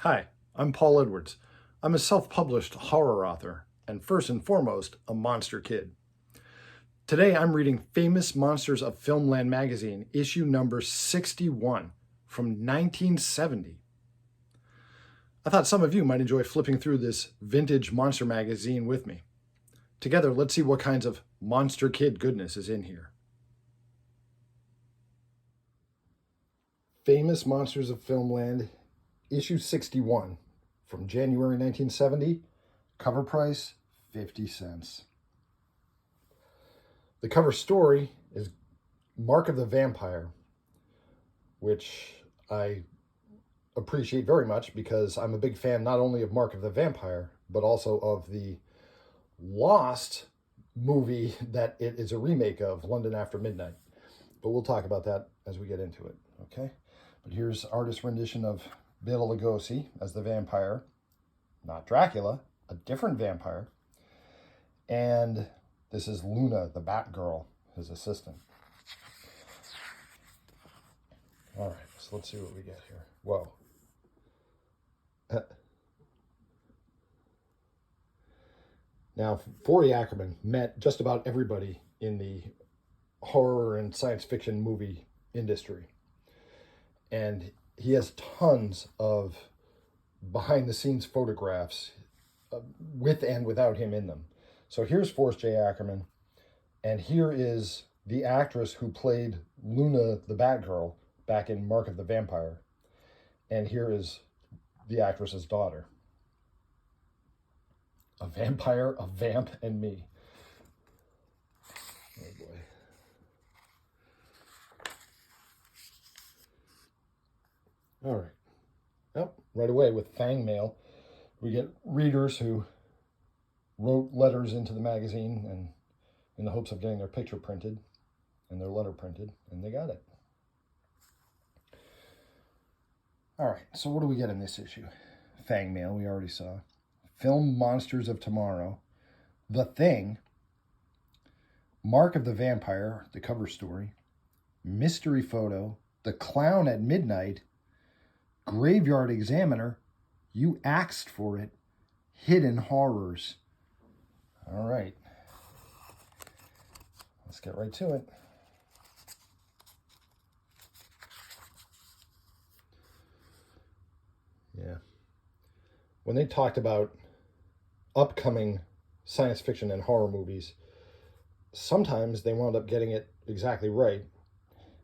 Hi, I'm Paul Edwards. I'm a self-published horror author, and first and foremost, a monster kid. Today I'm reading Famous Monsters of Filmland magazine, issue number 61 from 1970. I thought some of you might enjoy flipping through this vintage monster magazine with me. Together, let's see what kinds of monster kid goodness is in here. Famous Monsters of Filmland, issue 61 from January 1970. Cover price, 50 cents. The cover story is Mark of the Vampire, which I appreciate very much because I'm a big fan not only of Mark of the Vampire, but also of the Lost movie that it is a remake of, London After Midnight. But we'll talk about that as we get into it, okay? But here's artist rendition of Bela Lugosi as the vampire, not Dracula, a different vampire. And this is Luna, the Batgirl, his assistant. All right, so let's see what we get here. Whoa. Now, Forey Ackerman met just about everybody in the horror and science fiction movie industry. And he has tons of behind-the-scenes photographs with and without him in them. So here's Forrest J. Ackerman, and here is the actress who played Luna the Batgirl back in Mark of the Vampire. And here is the actress's daughter. A vampire, a vamp, and me. Oh boy. All right. Well, right away with Fang Mail, we get readers who wrote letters into the magazine and in the hopes of getting their picture printed and their letter printed, and they got it. All right, so what do we get in this issue? Fang Mail, we already saw. Film Monsters of Tomorrow. The Thing. Mark of the Vampire, the cover story. Mystery Photo. The Clown at Midnight. Graveyard Examiner. You Asked for It. Hidden Horrors. All right. Let's get right to it. Yeah. When they talked about upcoming science fiction and horror movies, sometimes they wound up getting it exactly right.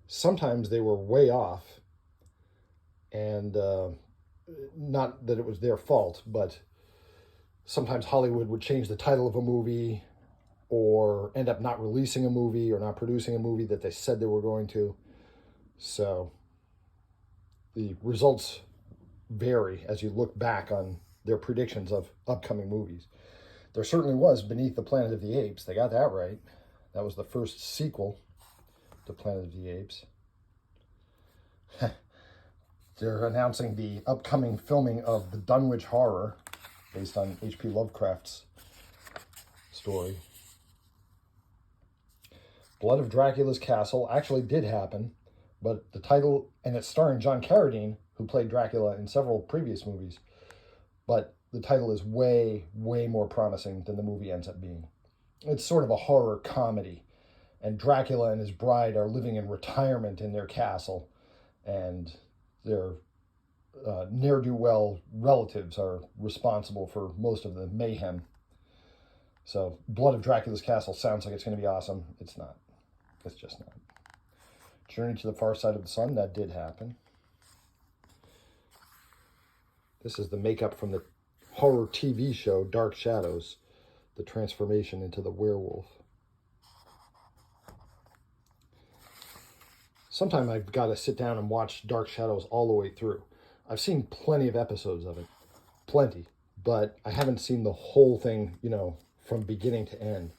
Sometimes they were way off. And not that it was their fault, but sometimes Hollywood would change the title of a movie or end up not releasing a movie or not producing a movie that they said they were going to. So the results vary as you look back on their predictions of upcoming movies. There certainly was Beneath the Planet of the Apes. They got that right. That was the first sequel to Planet of the Apes. They're announcing the upcoming filming of The Dunwich Horror, based on H.P. Lovecraft's story. Blood of Dracula's Castle actually did happen, but the title, and it's starring John Carradine, who played Dracula in several previous movies, but the title is way, way more promising than the movie ends up being. It's sort of a horror comedy, and Dracula and his bride are living in retirement in their castle, and their ne'er-do-well relatives are responsible for most of the mayhem. So Blood of Dracula's Castle sounds like it's going to be awesome. It's not. It's just not. Journey to the Far Side of the Sun, that did happen. This is the makeup from the horror TV show Dark Shadows, the transformation into the werewolf. Sometime I've got to sit down and watch Dark Shadows all the way through. I've seen plenty of episodes of it, plenty, but I haven't seen the whole thing, from beginning to end,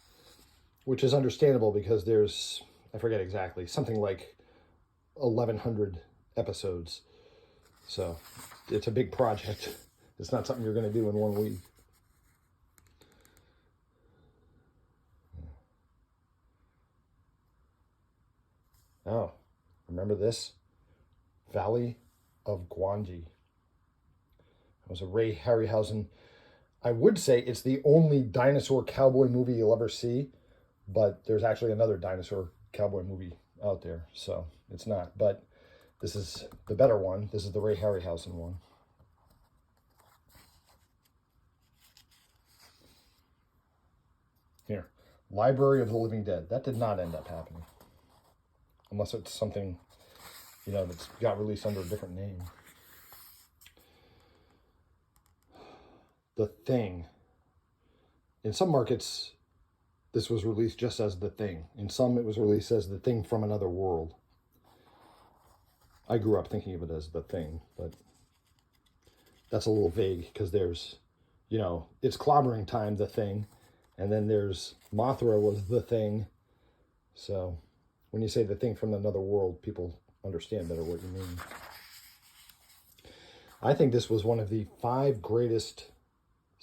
which is understandable because there's, I forget exactly, something like 1,100 episodes. So it's a big project. It's not something you're going to do in 1 week. Oh, remember this? Valley of Gwangi. was a Ray Harryhausen. I would say it's the only dinosaur cowboy movie you'll ever see, but there's actually another dinosaur cowboy movie out there, so it's not. But this is the better one. This is the Ray Harryhausen one. Here, Library of the Living Dead. That did not end up happening. Unless it's something, that's got released under a different name. The Thing. In some markets, this was released just as The Thing. In some, it was released as The Thing from Another World. I grew up thinking of it as The Thing, but that's a little vague because there's, it's clobbering time, The Thing, and then there's Mothra was The Thing. So when you say The Thing from Another World, people understand better what you mean. I think this was one of the 5 greatest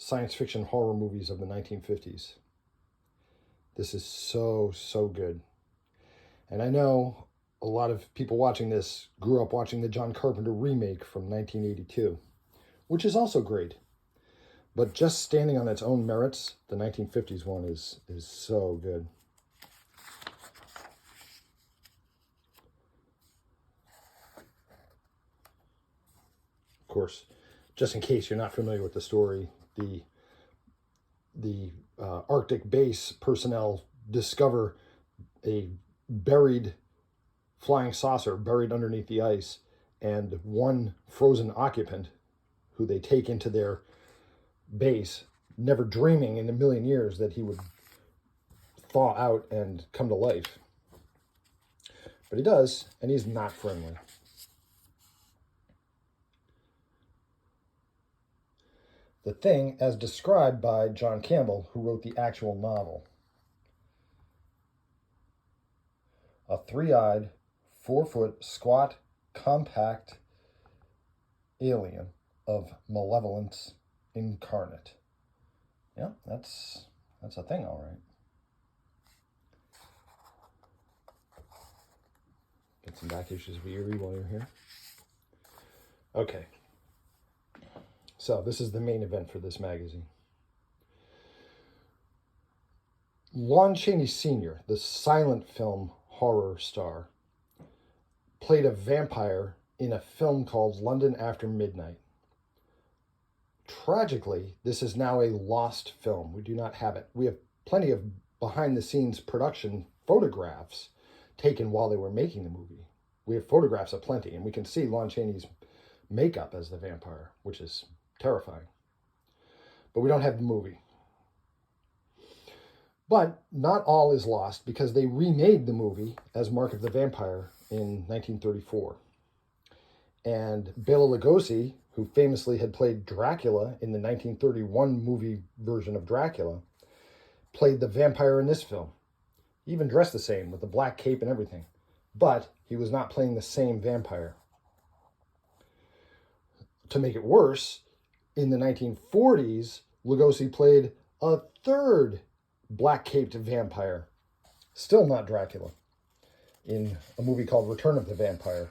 science fiction horror movies of the 1950s. This is so, so good. And I know a lot of people watching this grew up watching the John Carpenter remake from 1982, which is also great. But just standing on its own merits, the 1950s one is so good. Of course, just in case you're not familiar with the story, the Arctic base personnel discover a buried flying saucer buried underneath the ice, and one frozen occupant who they take into their base, never dreaming in a million years that he would thaw out and come to life. But he does, and he's not friendly. The Thing, as described by John Campbell, who wrote the actual novel. A 3-eyed, 4-foot, squat, compact alien of malevolence incarnate. Yeah, that's a thing, all right. Get some back issues of Eerie while you're here. Okay. So this is the main event for this magazine. Lon Chaney Sr., the silent film horror star, played a vampire in a film called London After Midnight. Tragically, this is now a lost film. We do not have it. We have plenty of behind-the-scenes production photographs taken while they were making the movie. We have photographs aplenty, and we can see Lon Chaney's makeup as the vampire, which is terrifying. But we don't have the movie. But not all is lost, because they remade the movie as Mark of the Vampire in 1934. And Bela Lugosi, who famously had played Dracula in the 1931 movie version of Dracula, played the vampire in this film. He even dressed the same, with the black cape and everything. But he was not playing the same vampire. To make it worse, in the 1940s, Lugosi played a third black-caped vampire, still not Dracula, in a movie called Return of the Vampire,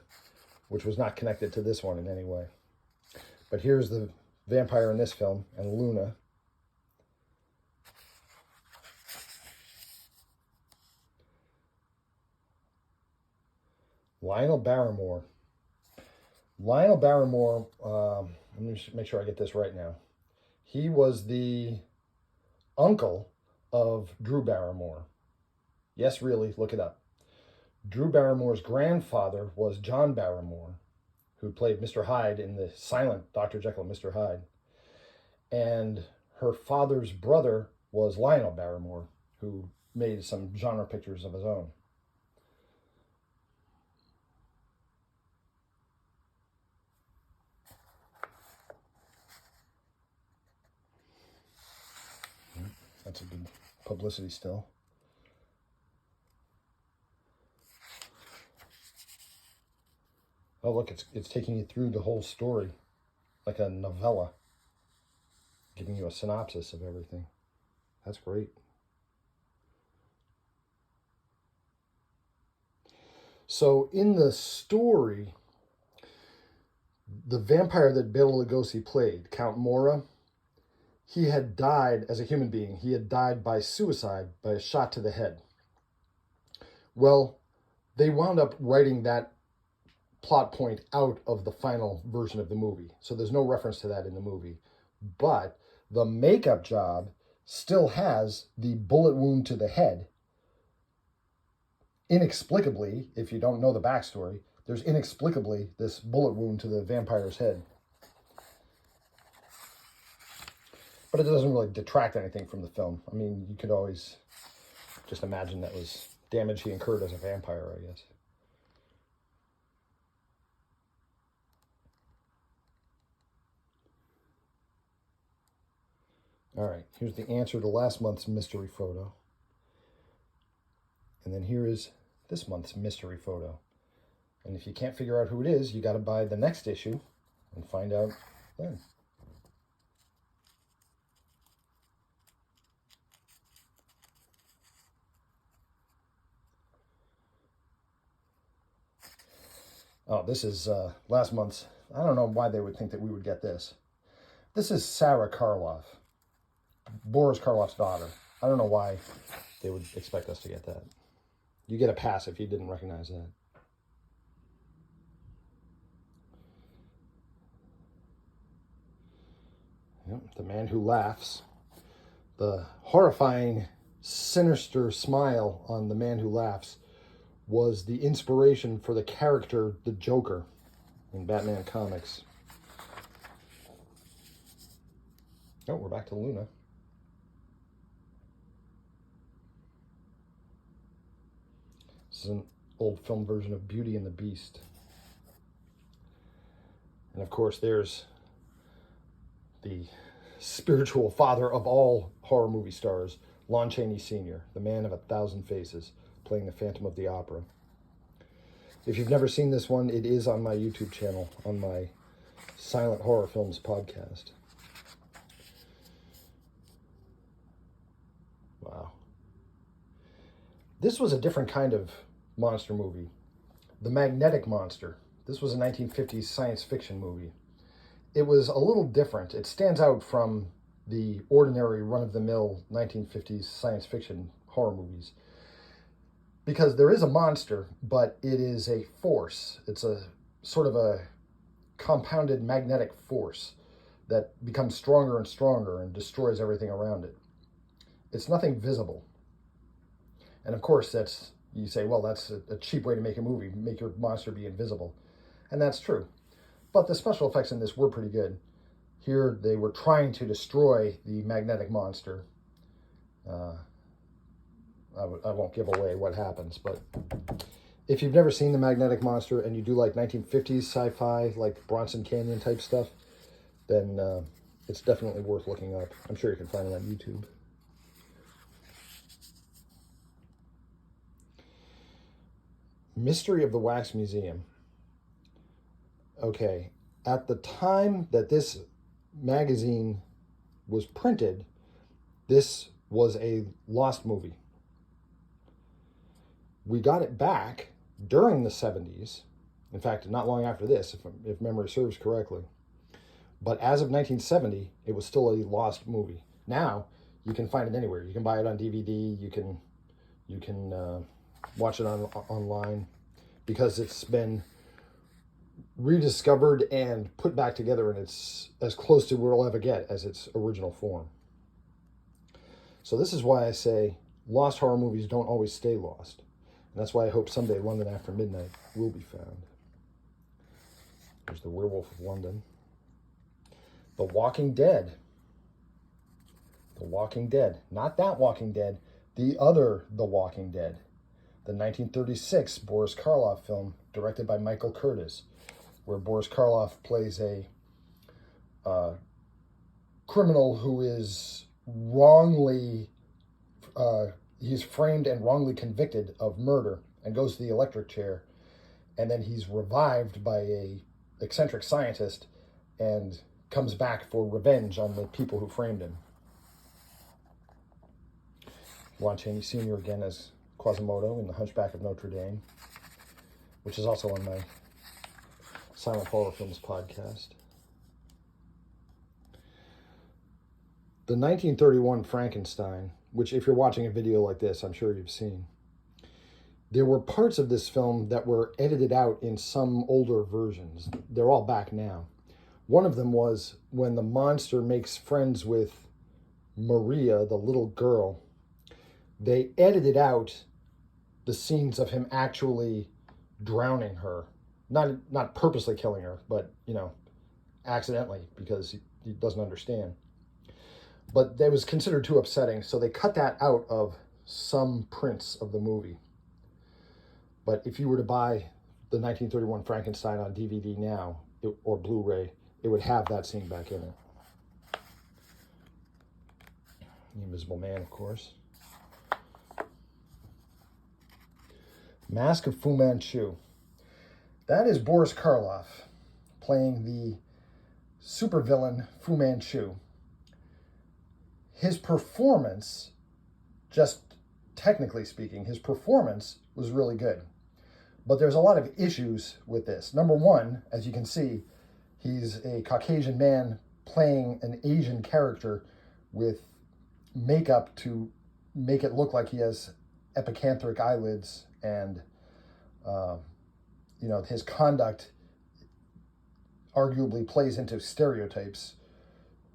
which was not connected to this one in any way. But here's the vampire in this film, and Luna. Lionel Barrymore. Lionel Barrymore, let me make sure I get this right now. He was the uncle of Drew Barrymore. Yes, really, look it up. Drew Barrymore's grandfather was John Barrymore, who played Mr. Hyde in the silent Dr. Jekyll and Mr. Hyde. And her father's brother was Lionel Barrymore, who made some genre pictures of his own. That's a good publicity still. Oh, look, it's taking you through the whole story, like a novella, giving you a synopsis of everything. That's great. So in the story, The vampire that Bela Lugosi played, Count Mora, he had died as a human being. He had died by suicide, by a shot to the head. Well, they wound up writing that plot point out of the final version of the movie. So there's no reference to that in the movie. But the makeup job still has the bullet wound to the head. Inexplicably, if you don't know the backstory, there's inexplicably this bullet wound to the vampire's head. But it doesn't really detract anything from the film. I mean, you could always just imagine that was damage he incurred as a vampire, I guess. All right, here's the answer to last month's mystery photo. And then here is this month's mystery photo. And if you can't figure out who it is, you got to buy the next issue and find out then. Oh, this is last month's. I don't know why they would think that we would get this. This is Sarah Karloff, Boris Karloff's daughter. I don't know why they would expect us to get that. You get a pass if you didn't recognize that. Yep, The Man Who Laughs. The horrifying, sinister smile on The Man Who Laughs was the inspiration for the character, the Joker, in Batman comics. Oh, we're back to Luna. This is an old film version of Beauty and the Beast. And of course, there's the spiritual father of all horror movie stars, Lon Chaney Sr., the man of 1,000 faces, playing the Phantom of the Opera. If you've never seen this one, it is on my YouTube channel, on my Silent Horror Films podcast. Wow. This was a different kind of monster movie. The Magnetic Monster. This was a 1950s science fiction movie. It was a little different. It stands out from the ordinary run-of-the-mill 1950s science fiction horror movies, because there is a monster, but it is a force. It's a sort of a compounded magnetic force that becomes stronger and stronger and destroys everything around it. It's nothing visible. And of course, that's, you say, well, that's a cheap way to make a movie, make your monster be invisible. And that's true. But the special effects in this were pretty good. Here, they were trying to destroy the magnetic monster. I won't give away what happens, but if you've never seen The Magnetic Monster and you do like 1950s sci-fi, like Bronson Canyon type stuff, then it's definitely worth looking up. I'm sure you can find it on YouTube. Mystery of the Wax Museum. Okay, at the time that this magazine was printed, this was a lost movie. We got it back during the 70s. In fact, not long after this, if memory serves correctly. But as of 1970, it was still a lost movie. Now, you can find it anywhere. You can buy it on DVD. You can watch it online, because it's been rediscovered and put back together, and it's as close to what it'll ever get as its original form. So this is why I say lost horror movies don't always stay lost. And that's why I hope someday London After Midnight will be found. There's The Werewolf of London. The Walking Dead. The Walking Dead. Not that Walking Dead. The other The Walking Dead. The 1936 Boris Karloff film directed by Michael Curtiz, where Boris Karloff plays a criminal who is wrongly, he's framed and wrongly convicted of murder and goes to the electric chair, and then he's revived by a eccentric scientist and comes back for revenge on the people who framed him. Lon Chaney Sr. again as Quasimodo in The Hunchback of Notre Dame, which is also on my Silent Horror Films podcast. The 1931 Frankenstein, which if you're watching a video like this, I'm sure you've seen. There were parts of this film that were edited out in some older versions. They're all back now. One of them was when the monster makes friends with Maria, the little girl. They edited out the scenes of him actually drowning her. Not purposely killing her, but, accidentally, because he doesn't understand. But that was considered too upsetting, so they cut that out of some prints of the movie. But if you were to buy the 1931 Frankenstein on DVD now, or Blu-ray, it would have that scene back in it. The Invisible Man, of course. Mask of Fu Manchu. That is Boris Karloff playing the supervillain Fu Manchu. His performance, just technically speaking, his performance was really good. But there's a lot of issues with this. Number one, as you can see, he's a Caucasian man playing an Asian character with makeup to make it look like he has epicanthic eyelids, and his conduct arguably plays into stereotypes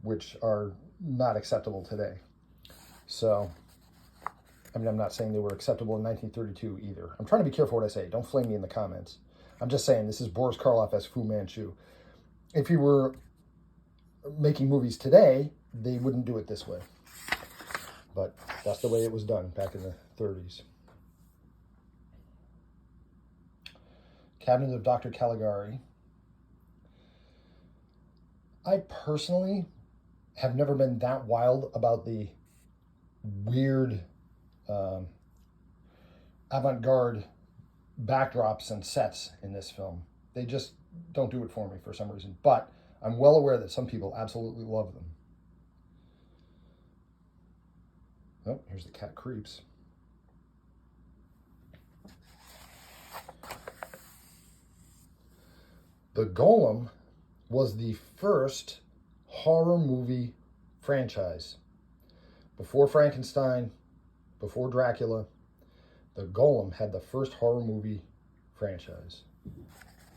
which are not acceptable today. So, I'm not saying they were acceptable in 1932 either. I'm trying to be careful what I say. Don't flame me in the comments. I'm just saying this is Boris Karloff as Fu Manchu. If he were making movies today, they wouldn't do it this way. But that's the way it was done back in the 30s. Cabinet of Dr. Caligari. I personally have never been that wild about the weird avant-garde backdrops and sets in this film. They just don't do it for me for some reason. But I'm well aware that some people absolutely love them. Oh, here's the cat creeps. The Golem was the first horror movie franchise. Before Frankenstein, before Dracula, The Golem had the first horror movie franchise.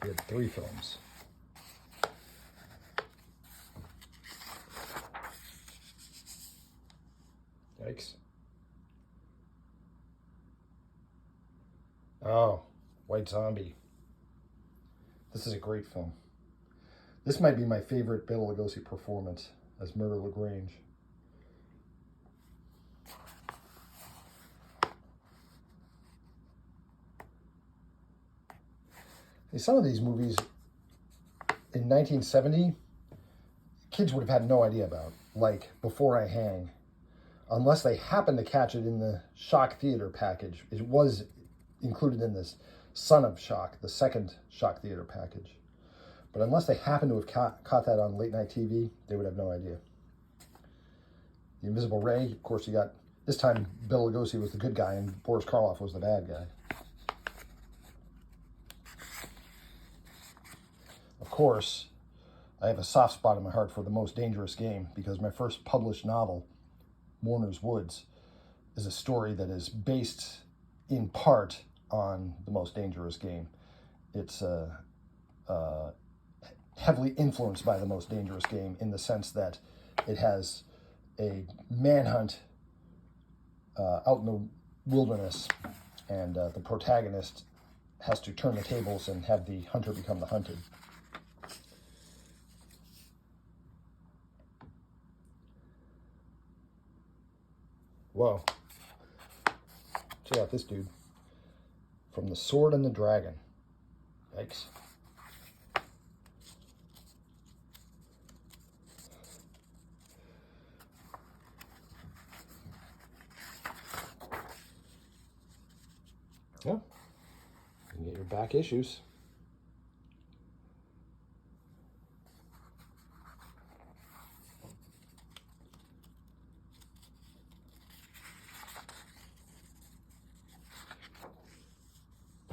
He had 3 films. Yikes. Oh, White Zombie. This is a great film. This might be my favorite Bela Lugosi performance as Murder LaGrange. Some of these movies in 1970, kids would have had no idea about, like Before I Hang, unless they happened to catch it in the Shock Theater package. It was included in this Son of Shock, the second Shock Theater package. But unless they happened to have caught that on late night TV, they would have no idea. The Invisible Ray, of course, you got, this time Bela Lugosi was the good guy and Boris Karloff was the bad guy. Of course, I have a soft spot in my heart for The Most Dangerous Game because my first published novel, Mourner's Woods, is a story that is based in part on The Most Dangerous Game. It's heavily influenced by The Most Dangerous Game in the sense that it has a manhunt out in the wilderness, and the protagonist has to turn the tables and have the hunter become the hunted. Whoa. Check out this dude. From The Sword and the Dragon. Yikes. Yeah. You get your back issues.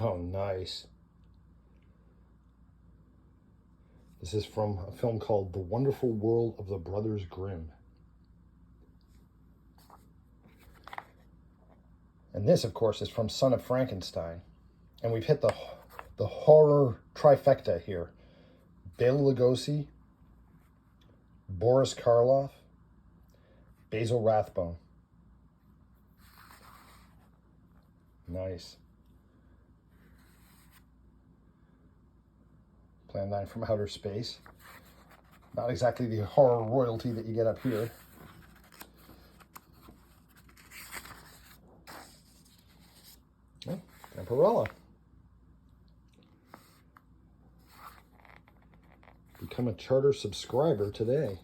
Oh, nice. This is from a film called The Wonderful World of the Brothers Grimm. And this, of course, is from Son of Frankenstein. And we've hit the horror trifecta here. Bela Lugosi, Boris Karloff, Basil Rathbone. Nice. Plan 9 from Outer Space. Not exactly the horror royalty that you get up here. Oh, Vampirella. Become a charter subscriber today.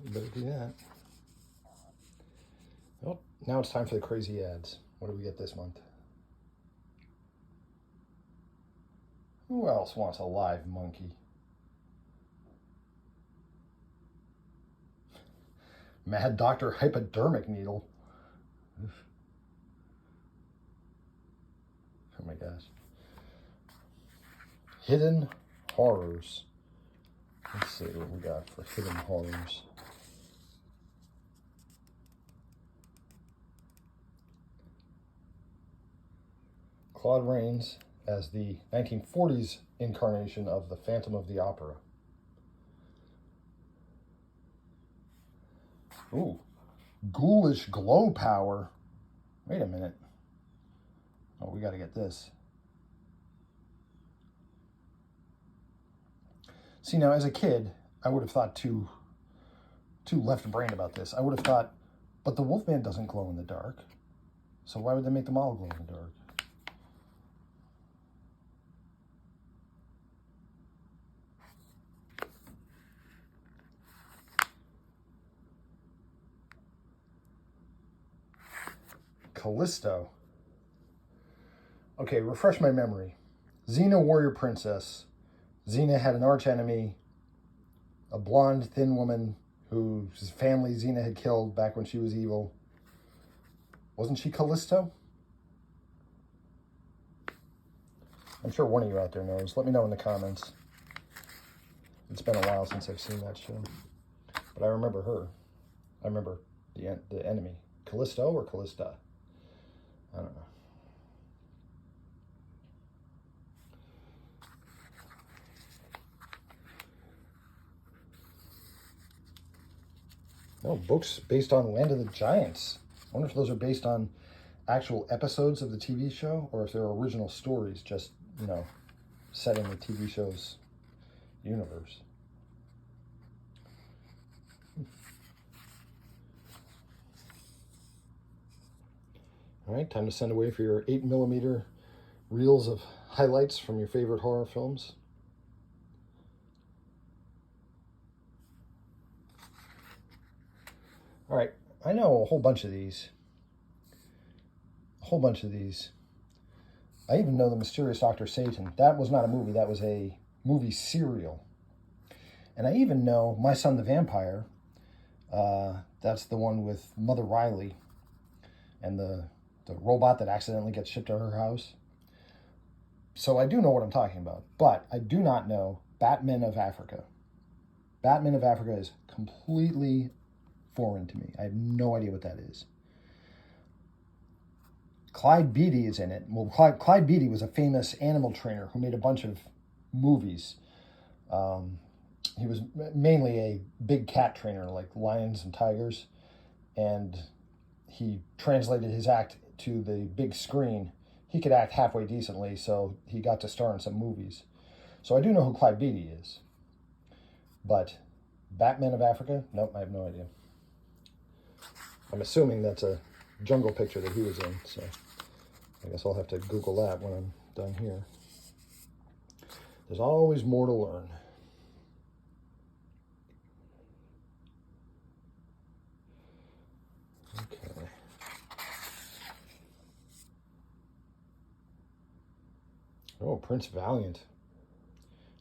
You better do that. Oh, now it's time for the crazy ads. What do we get this month? Who else wants a live monkey? Mad Doctor Hypodermic Needle. Oh my gosh. Hidden Horrors. Let's see what we got for Hidden Horrors. Claude Rains as the 1940s incarnation of the Phantom of the Opera. Ooh, Ghoulish Glow Power. Wait a minute. Oh, we got to get this. See, now as a kid, I would have thought too left-brained about this. I would have thought, but the Wolfman doesn't glow in the dark. So why would they make them all glow in the dark? Callisto. Okay, refresh my memory. Xena, warrior princess. Xena had an archenemy, a blonde, thin woman whose family Xena had killed back when she was evil. Wasn't she Callisto? I'm sure one of you out there knows. Let me know in the comments. It's been a while since I've seen that show. But I remember her. I remember the enemy. Callisto or Callista? I don't know. No, books based on Land of the Giants. I wonder if those are based on actual episodes of the TV show or if they're original stories just, set in the TV show's universe. All right, time to send away for your 8mm reels of highlights from your favorite horror films. All right, I know a whole bunch of these. I even know The Mysterious Dr. Satan. That was not a movie, that was a movie serial. And I even know My Son the Vampire. That's the one with Mother Riley and the robot that accidentally gets shipped to her house. So I do know what I'm talking about, but I do not know Batman of Africa. Batman of Africa is completely foreign to me. I have no idea what that is. Clyde Beatty is in it. Well, Clyde Beatty was a famous animal trainer who made a bunch of movies. He was mainly a big cat trainer, like lions and tigers, and he translated his act to the big screen. He could act halfway decently, so he got to star in some movies. So I do know who Clyde Beatty is. But Batman of Africa? Nope, I have no idea. I'm assuming that's a Jungle Picture that he was in, so I guess I'll have to Google that when I'm done here. There's always more to learn. Okay. Oh, Prince Valiant.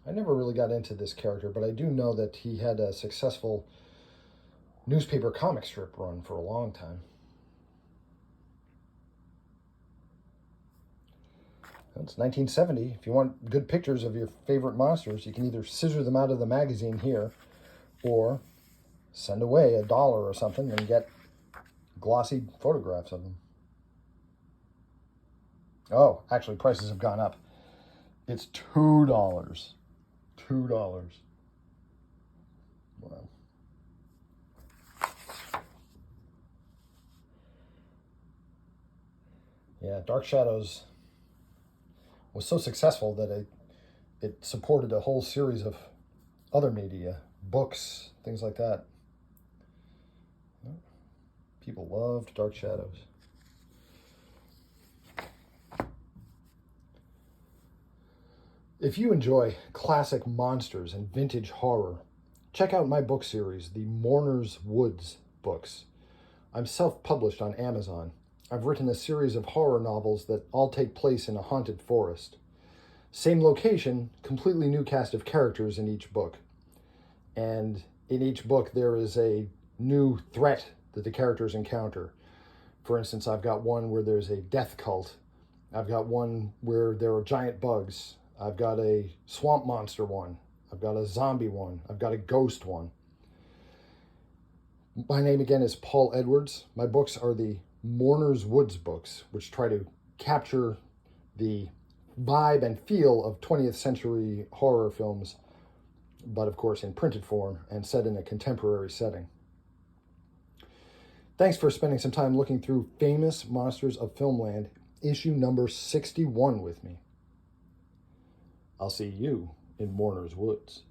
I never really got into this character, but I do know that he had a successful newspaper comic strip run for a long time. It's 1970. If you want good pictures of your favorite monsters, you can either scissor them out of the magazine here or send away $1 or something and get glossy photographs of them. Oh, actually, prices have gone up. It's $2. $2. Wow. Yeah, Dark Shadows was so successful that it supported a whole series of other media, books, things like that. People loved Dark Shadows. If you enjoy classic monsters and vintage horror, check out my book series, the Mourner's Woods books. I'm self-published on Amazon. I've written a series of horror novels that all take place in a haunted forest. Same location, completely new cast of characters in each book. And in each book, there is a new threat that the characters encounter. For instance, I've got one where there's a death cult. I've got one where there are giant bugs. I've got a swamp monster one. I've got a zombie one. I've got a ghost one. My name again is Paul Edwards. My books are the Mourner's Woods books, which try to capture the vibe and feel of 20th century horror films, but of course in printed form and set in a contemporary setting. Thanks for spending some time looking through Famous Monsters of Filmland, issue number 61 with me. I'll see you in Mourner's Woods.